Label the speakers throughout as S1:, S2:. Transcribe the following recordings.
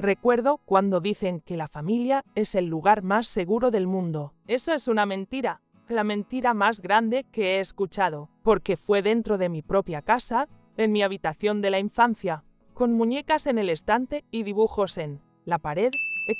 S1: Recuerdo cuando dicen que la familia es el lugar más seguro del mundo. Eso es una mentira, la mentira más grande que he escuchado, porque fue dentro de mi propia casa, en mi habitación de la infancia, con muñecas en el estante y dibujos en la pared,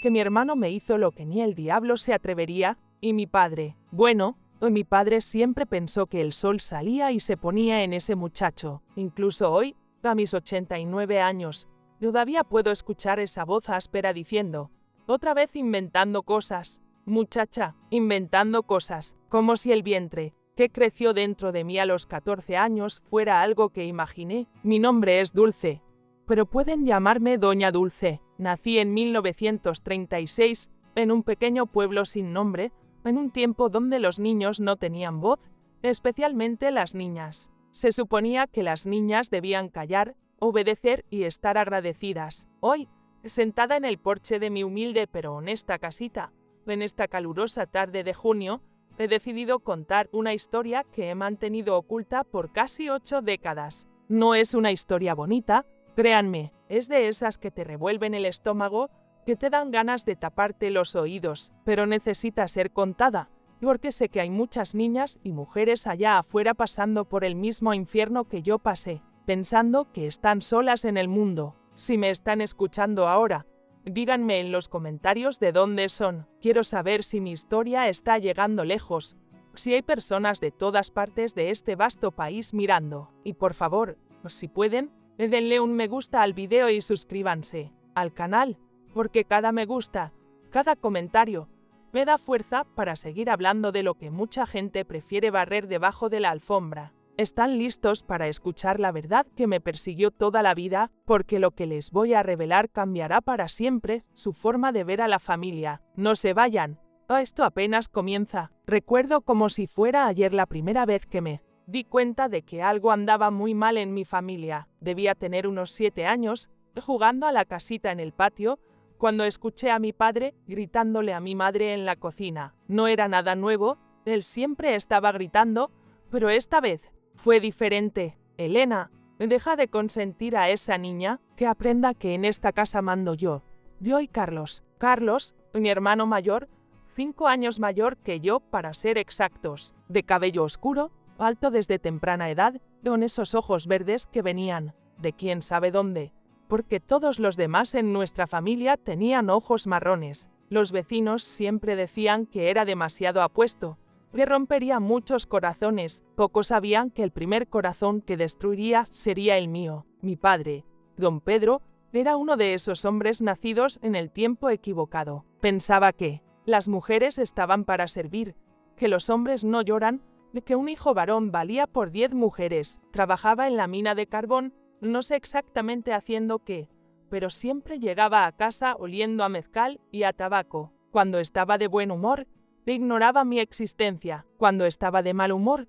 S1: que mi hermano me hizo lo que ni el diablo se atrevería, y mi padre, bueno, mi padre siempre pensó que el sol salía y se ponía en ese muchacho. Incluso hoy, a mis 89 años, todavía puedo escuchar esa voz áspera diciendo, otra vez inventando cosas, muchacha, inventando cosas, como si el vientre, que creció dentro de mí a los 14 años, fuera algo que imaginé. Mi nombre es Dulce, pero pueden llamarme Doña Dulce. Nací en 1936, en un pequeño pueblo sin nombre, en un tiempo donde los niños no tenían voz, especialmente las niñas. Se suponía que las niñas debían callar, obedecer y estar agradecidas. Hoy, sentada en el porche de mi humilde pero honesta casita, en esta calurosa tarde de junio, he decidido contar una historia que he mantenido oculta por casi 8 décadas. No es una historia bonita, créanme, es de esas que te revuelven el estómago, que te dan ganas de taparte los oídos, pero necesita ser contada, porque sé que hay muchas niñas y mujeres allá afuera pasando por el mismo infierno que yo pasé, pensando que están solas en el mundo. Si me están escuchando ahora, díganme en los comentarios de dónde son. Quiero saber si mi historia está llegando lejos, si hay personas de todas partes de este vasto país mirando. Y por favor, si pueden, denle un me gusta al video y suscríbanse al canal, porque cada me gusta, cada comentario, me da fuerza para seguir hablando de lo que mucha gente prefiere barrer debajo de la alfombra. ¿Están listos para escuchar la verdad que me persiguió toda la vida? Porque lo que les voy a revelar cambiará para siempre su forma de ver a la familia. No se vayan. Esto apenas comienza. Recuerdo como si fuera ayer la primera vez que me di cuenta de que algo andaba muy mal en mi familia. Debía tener unos 7 años, jugando a la casita en el patio, cuando escuché a mi padre gritándole a mi madre en la cocina. No era nada nuevo, él siempre estaba gritando, pero esta vez fue diferente. Elena, deja de consentir a esa niña, que aprenda que en esta casa mando yo. Yo y Carlos. Carlos, mi hermano mayor, 5 años mayor que yo para ser exactos, de cabello oscuro, alto desde temprana edad, con esos ojos verdes que venían de quién sabe dónde, porque todos los demás en nuestra familia tenían ojos marrones. Los vecinos siempre decían que era demasiado apuesto, que rompería muchos corazones. Pocos sabían que el primer corazón que destruiría sería el mío. Mi padre, don Pedro, era uno de esos hombres nacidos en el tiempo equivocado. Pensaba que las mujeres estaban para servir, que los hombres no lloran, de que un hijo varón valía por 10 mujeres. Trabajaba en la mina de carbón, no sé exactamente haciendo qué, pero siempre llegaba a casa oliendo a mezcal y a tabaco. Cuando estaba de buen humor, ignoraba mi existencia. Cuando estaba de mal humor,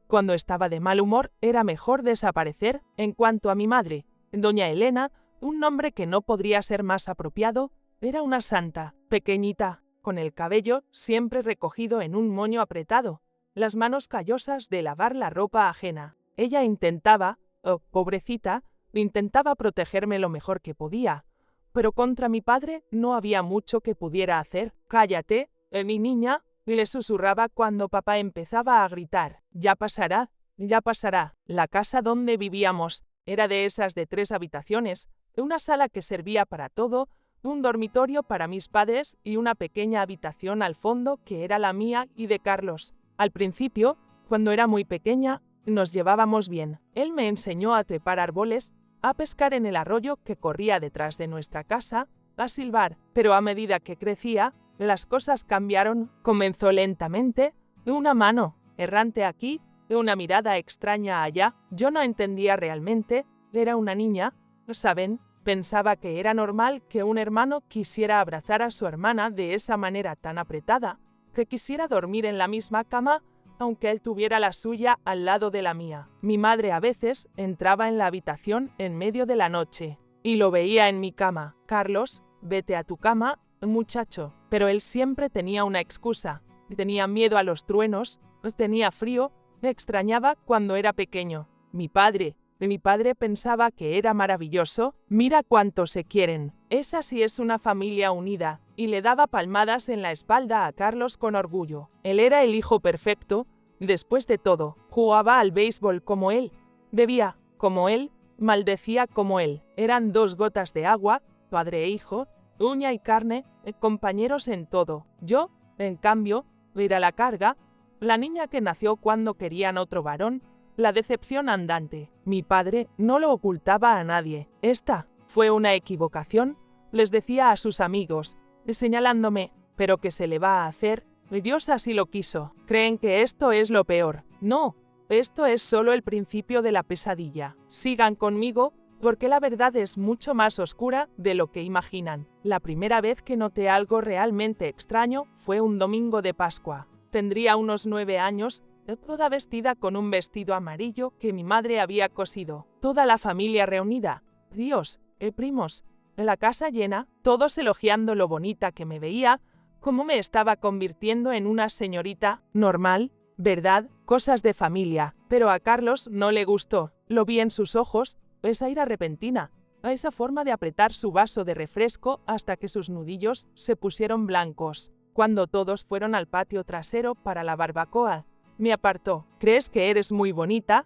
S1: cuando estaba de mal humor era mejor desaparecer. En cuanto a mi madre, doña Elena, un nombre que no podría ser más apropiado, era una santa, pequeñita, con el cabello siempre recogido en un moño apretado, las manos callosas de lavar la ropa ajena. Ella intentaba, pobrecita, intentaba protegerme lo mejor que podía, pero contra mi padre no había mucho que pudiera hacer. Cállate, mi niña, le susurraba cuando papá empezaba a gritar. Ya pasará, ya pasará. La casa donde vivíamos era de esas de 3 habitaciones, una sala que servía para todo, un dormitorio para mis padres y una pequeña habitación al fondo que era la mía y de Carlos. Al principio, cuando era muy pequeña, nos llevábamos bien. Él me enseñó a trepar árboles, a pescar en el arroyo que corría detrás de nuestra casa, a silbar, pero a medida que crecía, las cosas cambiaron. Comenzó lentamente, una mano errante aquí, una mirada extraña allá. Yo no entendía realmente, era una niña, ¿saben? Pensaba que era normal que un hermano quisiera abrazar a su hermana de esa manera tan apretada, que quisiera dormir en la misma cama, aunque él tuviera la suya al lado de la mía. Mi madre a veces entraba en la habitación en medio de la noche, y lo veía en mi cama. Carlos, vete a tu cama, muchacho. Pero él siempre tenía una excusa. Tenía miedo a los truenos, tenía frío, me extrañaba cuando era pequeño. Mi padre, Mi padre pensaba que era maravilloso. Mira cuánto se quieren. Esa sí es una familia unida. Y le daba palmadas en la espalda a Carlos con orgullo. Él era el hijo perfecto. Después de todo, jugaba al béisbol como él. Bebía como él. Maldecía como él. Eran dos gotas de agua, padre e hijo, uña y carne, compañeros en todo. Yo, en cambio, era la carga, la niña que nació cuando querían otro varón, la decepción andante. Mi padre no lo ocultaba a nadie. Esta fue una equivocación, les decía a sus amigos, señalándome, pero ¿qué se le va a hacer? Dios así lo quiso. ¿Creen que esto es lo peor? No, esto es solo el principio de la pesadilla. Sigan conmigo, porque la verdad es mucho más oscura de lo que imaginan. La primera vez que noté algo realmente extraño fue un domingo de Pascua. Tendría unos 9 años, toda vestida con un vestido amarillo que mi madre había cosido. Toda la familia reunida. Dios, primos, la casa llena, todos elogiando lo bonita que me veía, cómo me estaba convirtiendo en una señorita normal, ¿verdad? Cosas de familia. Pero a Carlos no le gustó. Lo vi en sus ojos, esa ira repentina, a esa forma de apretar su vaso de refresco hasta que sus nudillos se pusieron blancos. Cuando todos fueron al patio trasero para la barbacoa, me apartó. ¿Crees que eres muy bonita?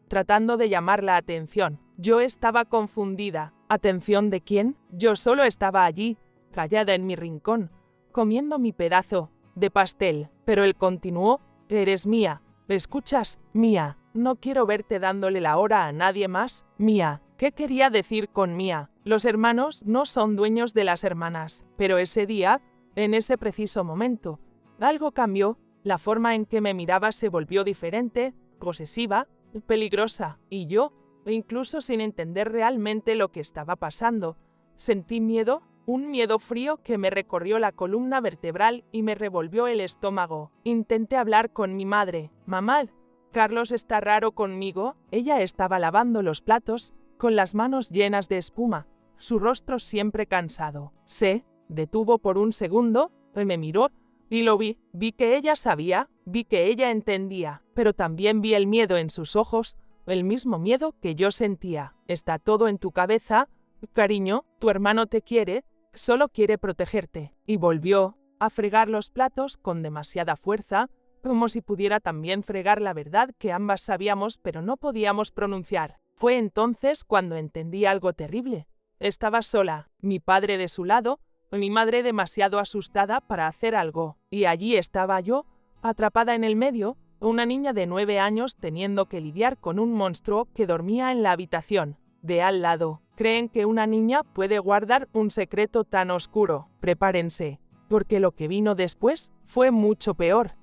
S1: Tratando de llamar la atención. Yo estaba confundida. ¿Atención de quién? Yo solo estaba allí, callada en mi rincón, comiendo mi pedazo de pastel. Pero él continuó, eres mía. ¿Escuchas? Mía. No quiero verte dándole la hora a nadie más. Mía. ¿Qué quería decir con mía? Los hermanos no son dueños de las hermanas. Pero ese día, en ese preciso momento, algo cambió. La forma en que me miraba se volvió diferente, posesiva, peligrosa. Y yo, incluso sin entender realmente lo que estaba pasando, sentí miedo, un miedo frío que me recorrió la columna vertebral y me revolvió el estómago. Intenté hablar con mi madre. Mamá, Carlos está raro conmigo. Ella estaba lavando los platos, con las manos llenas de espuma, su rostro siempre cansado. Se detuvo por un segundo, me miró, y lo vi. Vi que ella sabía, vi que ella entendía, pero también vi el miedo en sus ojos, el mismo miedo que yo sentía. Está todo en tu cabeza, cariño, tu hermano te quiere, solo quiere protegerte. Y volvió a fregar los platos con demasiada fuerza, como si pudiera también fregar la verdad que ambas sabíamos pero no podíamos pronunciar. Fue entonces cuando entendí algo terrible. Estaba sola, mi padre de su lado, mi madre demasiado asustada para hacer algo, y allí estaba yo, atrapada en el medio, una niña de 9 años teniendo que lidiar con un monstruo que dormía en la habitación de al lado. ¿Creen que una niña puede guardar un secreto tan oscuro? Prepárense, porque lo que vino después fue mucho peor.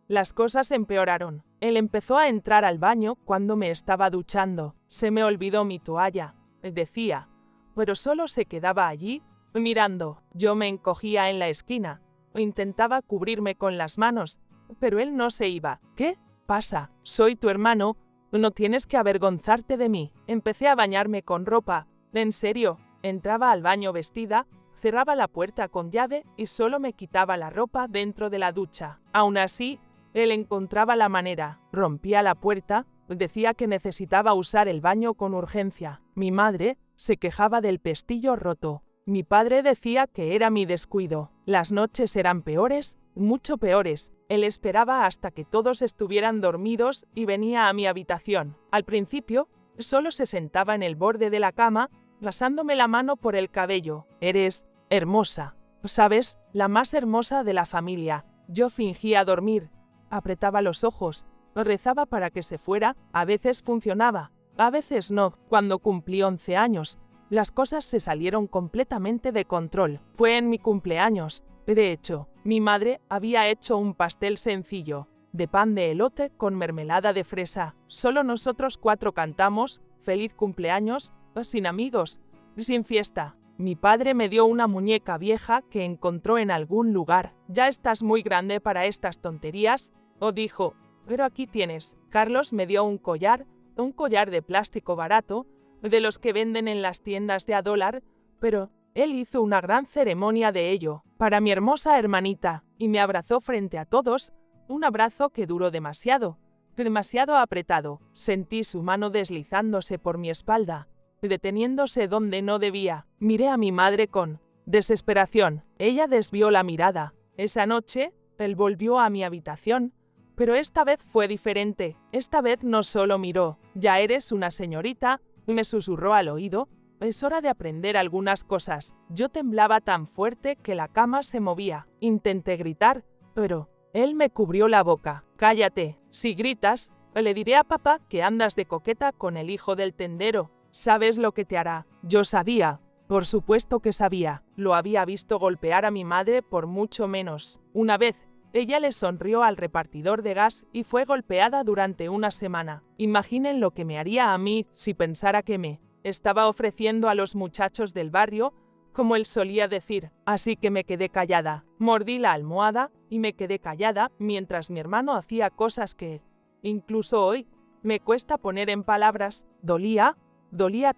S1: Las cosas empeoraron. Él empezó a entrar al baño cuando me estaba duchando. Se me olvidó mi toalla, decía, pero solo se quedaba allí, mirando. Yo me encogía en la esquina, intentaba cubrirme con las manos, pero él no se iba. ¿Qué pasa? Soy tu hermano, no tienes que avergonzarte de mí. Empecé a bañarme con ropa. En serio, entraba al baño vestida, cerraba la puerta con llave y solo me quitaba la ropa dentro de la ducha. Aún así, él encontraba la manera. Rompía la puerta, decía que necesitaba usar el baño con urgencia. Mi madre se quejaba del pestillo roto. Mi padre decía que era mi descuido. Las noches eran peores, mucho peores. Él esperaba hasta que todos estuvieran dormidos y venía a mi habitación. Al principio, solo se sentaba en el borde de la cama, pasándome la mano por el cabello. Eres hermosa, ¿sabes? La más hermosa de la familia. Yo fingía dormir, apretaba los ojos, rezaba para que se fuera. A veces funcionaba, a veces no. Cuando cumplí 11 años, las cosas se salieron completamente de control. Fue en mi cumpleaños. De hecho, mi madre había hecho un pastel sencillo, de pan de elote con mermelada de fresa. Solo nosotros 4 cantamos, feliz cumpleaños, sin amigos, sin fiesta. Mi padre me dio una muñeca vieja que encontró en algún lugar. Ya estás muy grande para estas tonterías, dijo, pero aquí tienes. Carlos me dio un collar de plástico barato, de los que venden en las tiendas de $1, pero él hizo una gran ceremonia de ello, para mi hermosa hermanita, y me abrazó frente a todos, un abrazo que duró demasiado, demasiado apretado. Sentí su mano deslizándose por mi espalda, deteniéndose donde no debía. Miré a mi madre con desesperación. Ella desvió la mirada. Esa noche, él volvió a mi habitación, pero esta vez fue diferente. Esta vez no solo miró. «Ya eres una señorita», me susurró al oído. «Es hora de aprender algunas cosas». Yo temblaba tan fuerte que la cama se movía. Intenté gritar, pero él me cubrió la boca. «Cállate. Si gritas, le diré a papá que andas de coqueta con el hijo del tendero. ¿Sabes lo que te hará?» Yo sabía. Por supuesto que sabía. Lo había visto golpear a mi madre por mucho menos. Una vez, ella le sonrió al repartidor de gas y fue golpeada durante una semana. Imaginen lo que me haría a mí si pensara que me estaba ofreciendo a los muchachos del barrio, como él solía decir. Así que me quedé callada. Mordí la almohada y me quedé callada mientras mi hermano hacía cosas que, incluso hoy, me cuesta poner en palabras. Dolía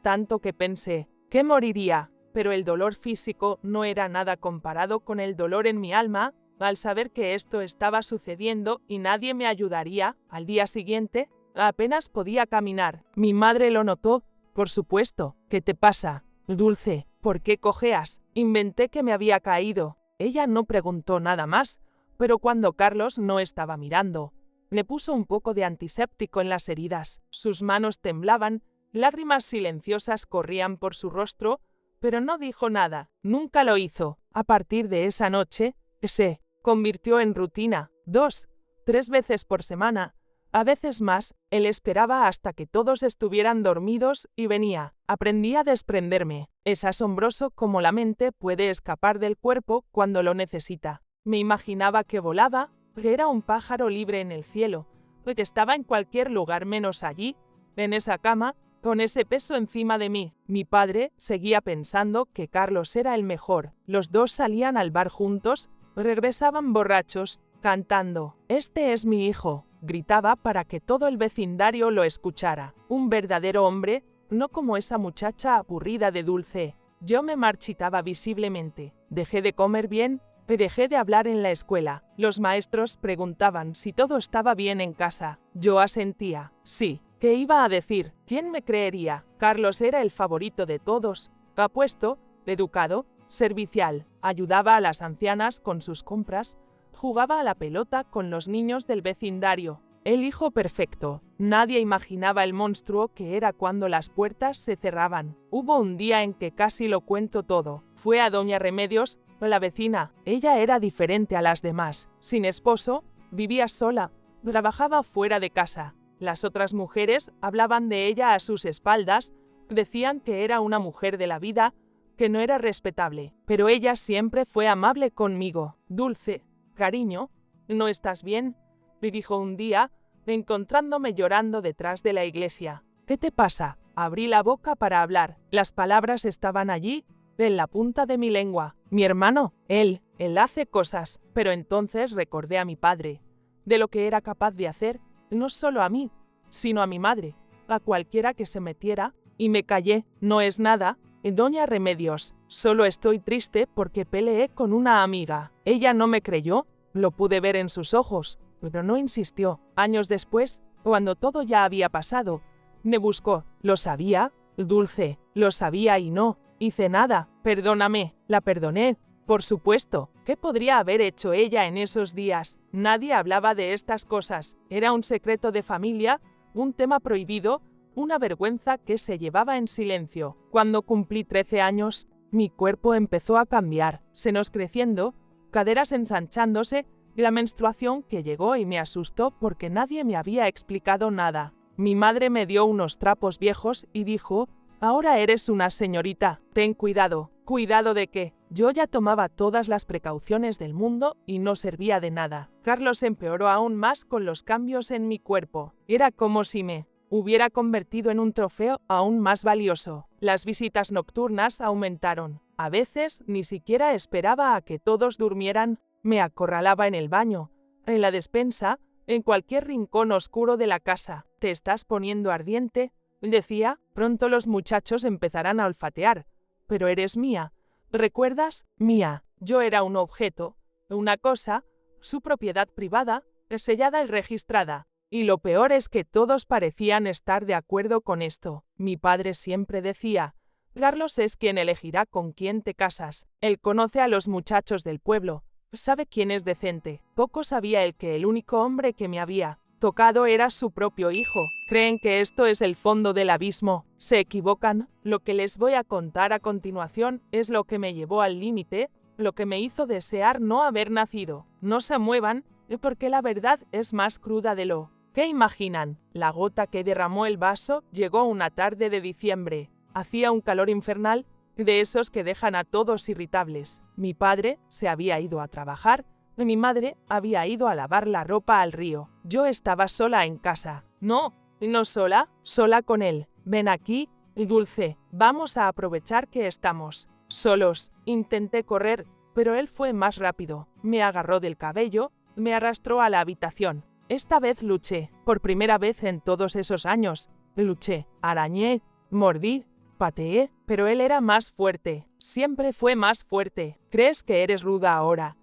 S1: tanto que pensé que moriría, pero el dolor físico no era nada comparado con el dolor en mi alma, al saber que esto estaba sucediendo y nadie me ayudaría. Al día siguiente, apenas podía caminar. Mi madre lo notó, por supuesto. «¿Qué te pasa, Dulce? ¿Por qué cojeas?» Inventé que me había caído. Ella no preguntó nada más, pero cuando Carlos no estaba mirando, le puso un poco de antiséptico en las heridas. Sus manos temblaban, lágrimas silenciosas corrían por su rostro, pero no dijo nada. Nunca lo hizo. A partir de esa noche, se convirtió en rutina. 2, 3 veces por semana, a veces más. Él esperaba hasta que todos estuvieran dormidos y venía. Aprendí a desprenderme. Es asombroso cómo la mente puede escapar del cuerpo cuando lo necesita. Me imaginaba que volaba, que era un pájaro libre en el cielo, que estaba en cualquier lugar menos allí, en esa cama, con ese peso encima de mí. Mi padre seguía pensando que Carlos era el mejor. Los dos salían al bar juntos, regresaban borrachos, cantando. «Este es mi hijo», gritaba para que todo el vecindario lo escuchara. Un verdadero hombre, no como esa muchacha aburrida de Dulce. Yo me marchitaba visiblemente. Dejé de comer bien, dejé de hablar en la escuela. Los maestros preguntaban si todo estaba bien en casa. Yo asentía. Sí. ¿Qué iba a decir? ¿Quién me creería? Carlos era el favorito de todos. Apuesto, educado, servicial. Ayudaba a las ancianas con sus compras. Jugaba a la pelota con los niños del vecindario. El hijo perfecto. Nadie imaginaba el monstruo que era cuando las puertas se cerraban. Hubo un día en que casi lo cuento todo. Fue a Doña Remedios, la vecina. Ella era diferente a las demás. Sin esposo, vivía sola, trabajaba fuera de casa. Las otras mujeres hablaban de ella a sus espaldas, decían que era una mujer de la vida, que no era respetable. Pero ella siempre fue amable conmigo. «Dulce, cariño, ¿no estás bien?», me dijo un día, encontrándome llorando detrás de la iglesia. «¿Qué te pasa?». Abrí la boca para hablar. Las palabras estaban allí, en la punta de mi lengua. «Mi hermano, él hace cosas». Pero entonces recordé a mi padre, de lo que era capaz de hacer, no solo a mí, sino a mi madre, a cualquiera que se metiera, y me callé. «No es nada, Doña Remedios, solo estoy triste porque peleé con una amiga». Ella no me creyó, lo pude ver en sus ojos, pero no insistió. Años después, cuando todo ya había pasado, me buscó. «Lo sabía, Dulce, lo sabía y no hice nada. Perdóname». La perdoné. Por supuesto. ¿Qué podría haber hecho ella en esos días? Nadie hablaba de estas cosas. Era un secreto de familia, un tema prohibido, una vergüenza que se llevaba en silencio. Cuando cumplí 13 años, mi cuerpo empezó a cambiar, senos creciendo, caderas ensanchándose, y la menstruación que llegó y me asustó porque nadie me había explicado nada. Mi madre me dio unos trapos viejos y dijo: «Ahora eres una señorita, ten cuidado». ¿Cuidado de qué? Yo ya tomaba todas las precauciones del mundo y no servía de nada. Carlos empeoró aún más con los cambios en mi cuerpo. Era como si me hubiera convertido en un trofeo aún más valioso. Las visitas nocturnas aumentaron. A veces ni siquiera esperaba a que todos durmieran. Me acorralaba en el baño, en la despensa, en cualquier rincón oscuro de la casa. «Te estás poniendo ardiente», decía. «Pronto los muchachos empezarán a olfatear. Pero eres mía. ¿Recuerdas? Mía». Yo era un objeto, una cosa, su propiedad privada, sellada y registrada. Y lo peor es que todos parecían estar de acuerdo con esto. Mi padre siempre decía, Carlos es quien elegirá con quién te casas. Él conoce a los muchachos del pueblo, sabe quién es decente. Poco sabía él que el único hombre que me había tocado era su propio hijo. ¿Creen que esto es el fondo del abismo? Se equivocan. Lo que les voy a contar a continuación es lo que me llevó al límite, lo que me hizo desear no haber nacido. No se muevan, porque la verdad es más cruda de lo que imaginan. La gota que derramó el vaso llegó una tarde de diciembre. Hacía un calor infernal, de esos que dejan a todos irritables. Mi padre se había ido a trabajar, y mi madre había ido a lavar la ropa al río. Yo estaba sola en casa. No sola, sola con él. Ven aquí, Dulce, vamos a aprovechar que estamos solos. Intenté correr, pero él fue más rápido. Me agarró del cabello, me arrastró a la habitación. Esta vez luché, por primera vez en todos esos años. Luché, arañé, mordí, pateé, pero él era más fuerte. Siempre fue más fuerte. ¿Crees que eres ruda ahora?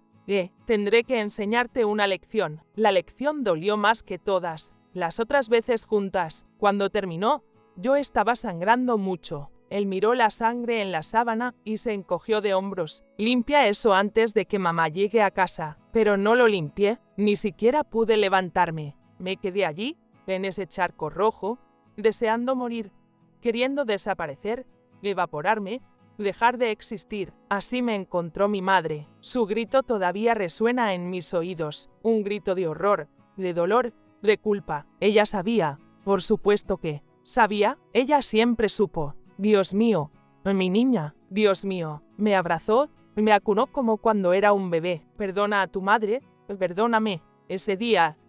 S1: Tendré que enseñarte una lección. La lección dolió más que todas. Las otras veces juntas. Cuando terminó, yo estaba sangrando mucho. Él miró la sangre en la sábana y se encogió de hombros. Limpia eso antes de que mamá llegue a casa. Pero no lo limpié, ni siquiera pude levantarme. Me quedé allí, en ese charco rojo, deseando morir, queriendo desaparecer, evaporarme, dejar de existir. Así me encontró mi madre. Su grito todavía resuena en mis oídos. Un grito de horror, de dolor, de culpa. Ella sabía, por supuesto que sabía, ella siempre supo. Dios mío, mi niña, Dios mío. Me abrazó, me acunó como cuando era un bebé. Perdona a tu madre, perdóname. Ese día,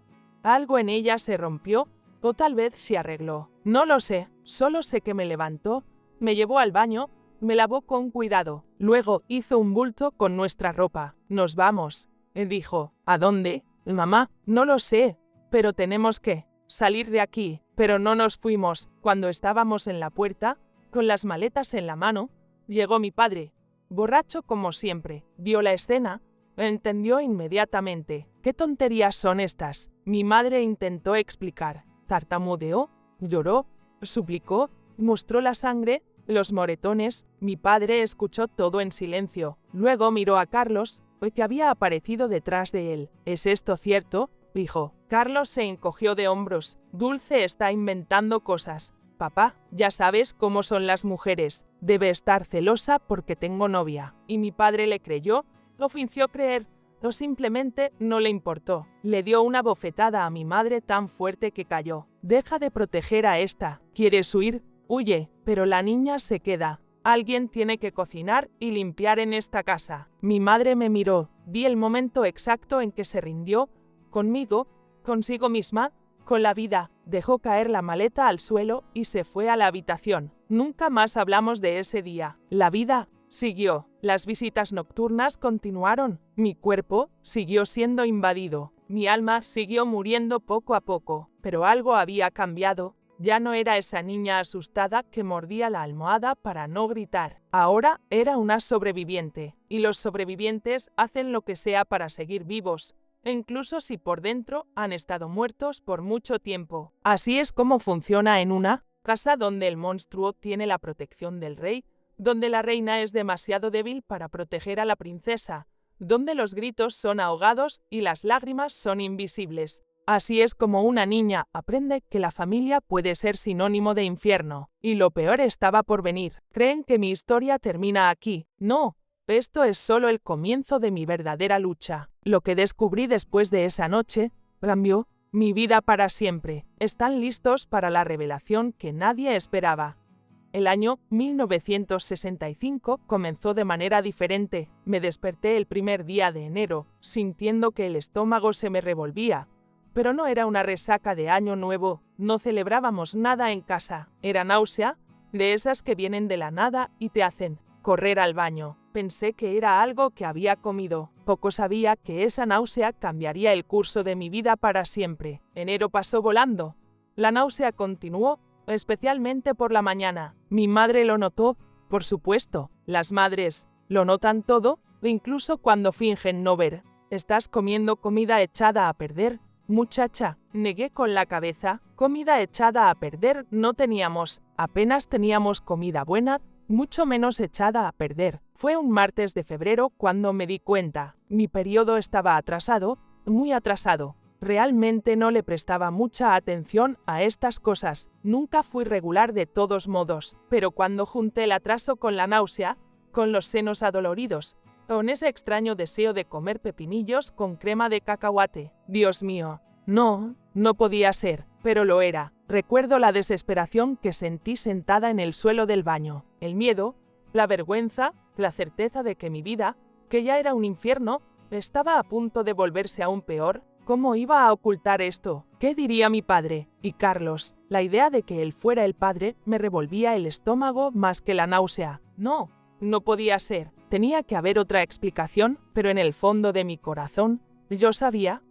S1: algo en ella se rompió, o tal vez se arregló. No lo sé, solo sé que me levantó, me llevó al baño, me lavó con cuidado. Luego hizo un bulto con nuestra ropa. Nos vamos, dijo. ¿A dónde? Mamá, no lo sé, pero tenemos que salir de aquí. Pero no nos fuimos. Cuando estábamos en la puerta, con las maletas en la mano, llegó mi padre, borracho como siempre. Vio la escena, entendió inmediatamente. ¿Qué tonterías son estas? Mi madre intentó explicar. Tartamudeó, lloró, suplicó, mostró la sangre, los moretones. Mi padre escuchó todo en silencio. Luego miró a Carlos, que había aparecido detrás de él. ¿Es esto cierto?, dijo. Carlos se encogió de hombros. Dulce está inventando cosas. Papá, ya sabes cómo son las mujeres. Debe estar celosa porque tengo novia. Y mi padre le creyó, lo fingió creer, o simplemente no le importó. Le dio una bofetada a mi madre tan fuerte que cayó. Deja de proteger a esta. ¿Quieres huir? Huye, pero la niña se queda. Alguien tiene que cocinar y limpiar en esta casa. Mi madre me miró. Vi el momento exacto en que se rindió, conmigo, consigo misma, con la vida. Dejó caer la maleta al suelo y se fue a la habitación. Nunca más hablamos de ese día. La vida siguió. Las visitas nocturnas continuaron. Mi cuerpo siguió siendo invadido. Mi alma siguió muriendo poco a poco. Pero algo había cambiado. Ya no era esa niña asustada que mordía la almohada para no gritar. Ahora era una sobreviviente. Y los sobrevivientes hacen lo que sea para seguir vivos, incluso si por dentro han estado muertos por mucho tiempo. Así es como funciona en una casa donde el monstruo tiene la protección del rey, donde la reina es demasiado débil para proteger a la princesa, donde los gritos son ahogados y las lágrimas son invisibles. Así es como una niña aprende que la familia puede ser sinónimo de infierno. Y lo peor estaba por venir. ¿Creen que mi historia termina aquí? No. Esto es solo el comienzo de mi verdadera lucha. Lo que descubrí después de esa noche cambió mi vida para siempre. ¿Están listos para la revelación que nadie esperaba? El año 1965 comenzó de manera diferente. Me desperté el primer día de enero, sintiendo que el estómago se me revolvía. Pero no era una resaca de año nuevo, no celebrábamos nada en casa. Era náusea, de esas que vienen de la nada y te hacen correr al baño. Pensé que era algo que había comido. Poco sabía que esa náusea cambiaría el curso de mi vida para siempre. Enero pasó volando. La náusea continuó, especialmente por la mañana. Mi madre lo notó, por supuesto. Las madres lo notan todo, incluso cuando fingen no ver. ¿Estás comiendo comida echada a perder?, Muchacha, negué con la cabeza, comida echada a perder no teníamos, apenas teníamos comida buena, mucho menos echada a perder. Fue un martes de febrero cuando me di cuenta. Mi periodo estaba atrasado, muy atrasado. Realmente no le prestaba mucha atención a estas cosas. Nunca fui regular de todos modos, pero cuando junté el atraso con la náusea, con los senos adoloridos, con ese extraño deseo de comer pepinillos con crema de cacahuate. Dios mío, no podía ser, pero lo era. Recuerdo la desesperación que sentí sentada en el suelo del baño, el miedo, la vergüenza, la certeza de que mi vida, que ya era un infierno, estaba a punto de volverse aún peor. ¿Cómo iba a ocultar esto? ¿Qué diría mi padre? Y Carlos, la idea de que él fuera el padre me revolvía el estómago más que la náusea. No podía ser. Tenía que haber otra explicación, pero en el fondo de mi corazón, yo sabía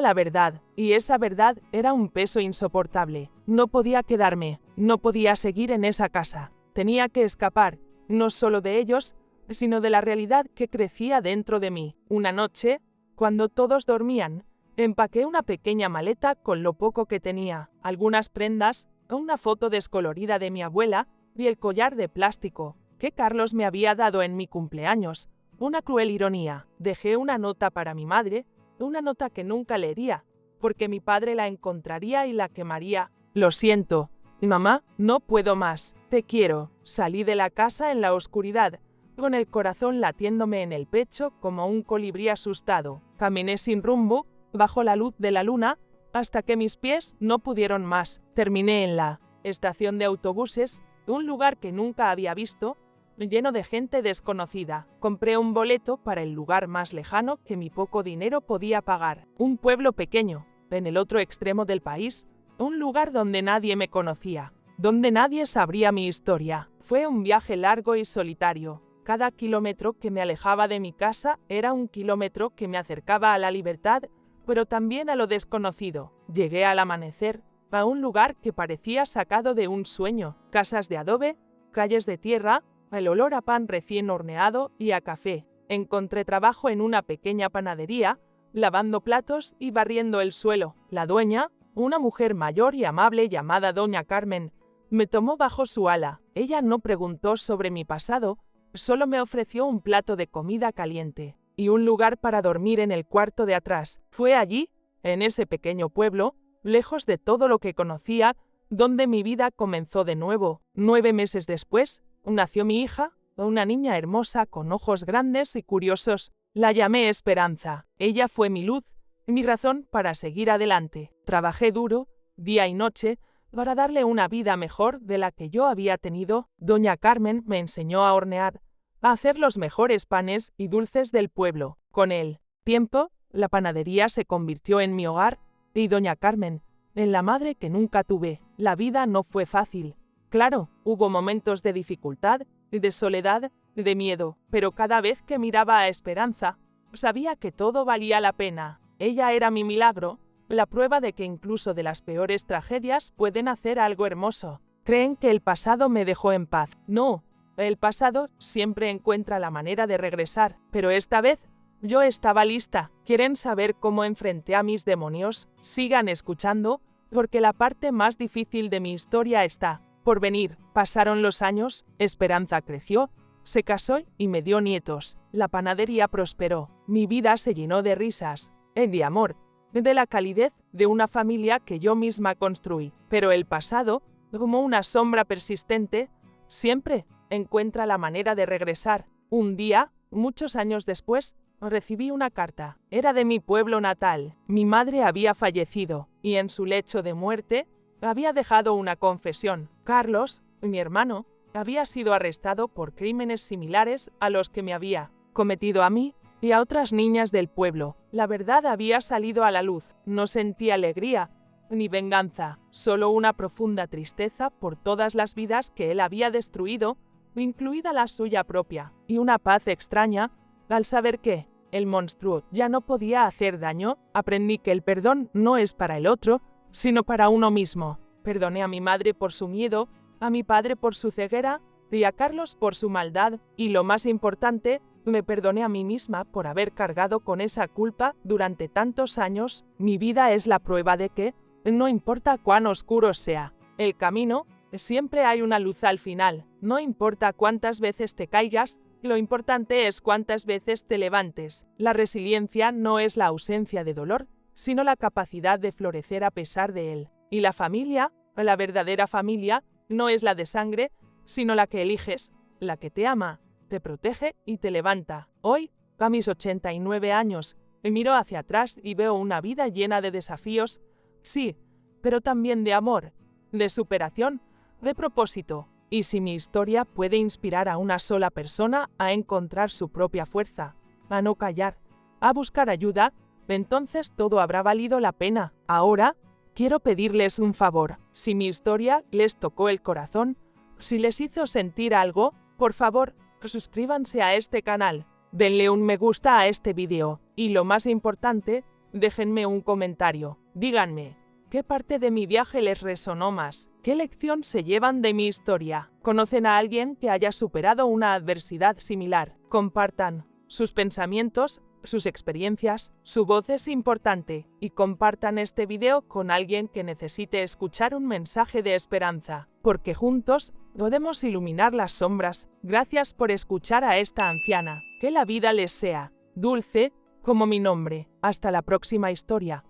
S1: la verdad, y esa verdad era un peso insoportable. No podía quedarme, no podía seguir en esa casa. Tenía que escapar, no solo de ellos, sino de la realidad que crecía dentro de mí. Una noche, cuando todos dormían, empaqué una pequeña maleta con lo poco que tenía, algunas prendas, una foto descolorida de mi abuela y el collar de plástico que Carlos me había dado en mi cumpleaños. Una cruel ironía. Dejé una nota para mi madre, una nota que nunca leería, porque mi padre la encontraría y la quemaría. Lo siento, mamá, no puedo más. Te quiero. Salí de la casa en la oscuridad, con el corazón latiéndome en el pecho como un colibrí asustado. Caminé sin rumbo, bajo la luz de la luna, hasta que mis pies no pudieron más. Terminé en la estación de autobuses, un lugar que nunca había visto, lleno de gente desconocida. Compré un boleto para el lugar más lejano que mi poco dinero podía pagar. Un pueblo pequeño, en el otro extremo del país, un lugar donde nadie me conocía, donde nadie sabría mi historia. Fue un viaje largo y solitario. Cada kilómetro que me alejaba de mi casa era un kilómetro que me acercaba a la libertad, pero también a lo desconocido. Llegué al amanecer, a un lugar que parecía sacado de un sueño. Casas de adobe, calles de tierra, el olor a pan recién horneado y a café. Encontré trabajo en una pequeña panadería, lavando platos y barriendo el suelo. La dueña, una mujer mayor y amable llamada Doña Carmen, me tomó bajo su ala. Ella no preguntó sobre mi pasado, solo me ofreció un plato de comida caliente y un lugar para dormir en el cuarto de atrás. Fue allí, en ese pequeño pueblo, lejos de todo lo que conocía, donde mi vida comenzó de nuevo. 9 meses después, nació mi hija, una niña hermosa con ojos grandes y curiosos. La llamé Esperanza. Ella fue mi luz, mi razón para seguir adelante. Trabajé duro, día y noche, para darle una vida mejor de la que yo había tenido. Doña Carmen me enseñó a hornear, a hacer los mejores panes y dulces del pueblo. Con el tiempo, la panadería se convirtió en mi hogar, y Doña Carmen, en la madre que nunca tuve. La vida no fue fácil. Claro, hubo momentos de dificultad, de soledad, de miedo, pero cada vez que miraba a Esperanza, sabía que todo valía la pena. Ella era mi milagro, la prueba de que incluso de las peores tragedias pueden hacer algo hermoso. ¿Creen que el pasado me dejó en paz? No, el pasado siempre encuentra la manera de regresar, pero esta vez yo estaba lista. ¿Quieren saber cómo enfrenté a mis demonios? Sigan escuchando, porque la parte más difícil de mi historia está por venir. Pasaron los años, Esperanza creció, se casó y me dio nietos. La panadería prosperó. Mi vida se llenó de risas, de amor, de la calidez de una familia que yo misma construí. Pero el pasado, como una sombra persistente, siempre encuentra la manera de regresar. Un día, muchos años después, recibí una carta. Era de mi pueblo natal. Mi madre había fallecido, y en su lecho de muerte, había dejado una confesión. Carlos, mi hermano, había sido arrestado por crímenes similares a los que me había cometido a mí y a otras niñas del pueblo. La verdad había salido a la luz. No sentí alegría ni venganza, solo una profunda tristeza por todas las vidas que él había destruido, incluida la suya propia, y una paz extraña al saber que el monstruo ya no podía hacer daño. Aprendí que el perdón no es para el otro, sino para uno mismo. Perdoné a mi madre por su miedo, a mi padre por su ceguera y a Carlos por su maldad, y lo más importante, Me perdoné a mí misma por haber cargado con esa culpa durante tantos años. Mi vida es la prueba de que, no importa cuán oscuro sea el camino, siempre hay una luz al final. No importa cuántas veces te caigas, lo importante es cuántas veces te levantes. La resiliencia no es la ausencia de dolor, sino la capacidad de florecer a pesar de él. Y la familia, la verdadera familia, no es la de sangre, sino la que eliges, la que te ama, te protege y te levanta. Hoy, a mis 89 años, miro hacia atrás y veo una vida llena de desafíos, sí, pero también de amor, de superación, de propósito. Y si mi historia puede inspirar a una sola persona a encontrar su propia fuerza, a no callar, a buscar ayuda, entonces todo habrá valido la pena. Ahora, quiero pedirles un favor. Si mi historia les tocó el corazón, si les hizo sentir algo, por favor, suscríbanse a este canal, denle un me gusta a este vídeo, y lo más importante, déjenme un comentario. Díganme, ¿qué parte de mi viaje les resonó más? ¿Qué lección se llevan de mi historia? ¿Conocen a alguien que haya superado una adversidad similar? Compartan sus pensamientos, sus experiencias, su voz es importante, y compartan este video con alguien que necesite escuchar un mensaje de esperanza, porque juntos podemos iluminar las sombras. Gracias por escuchar a esta anciana. Que la vida les sea dulce, como mi nombre. Hasta la próxima historia.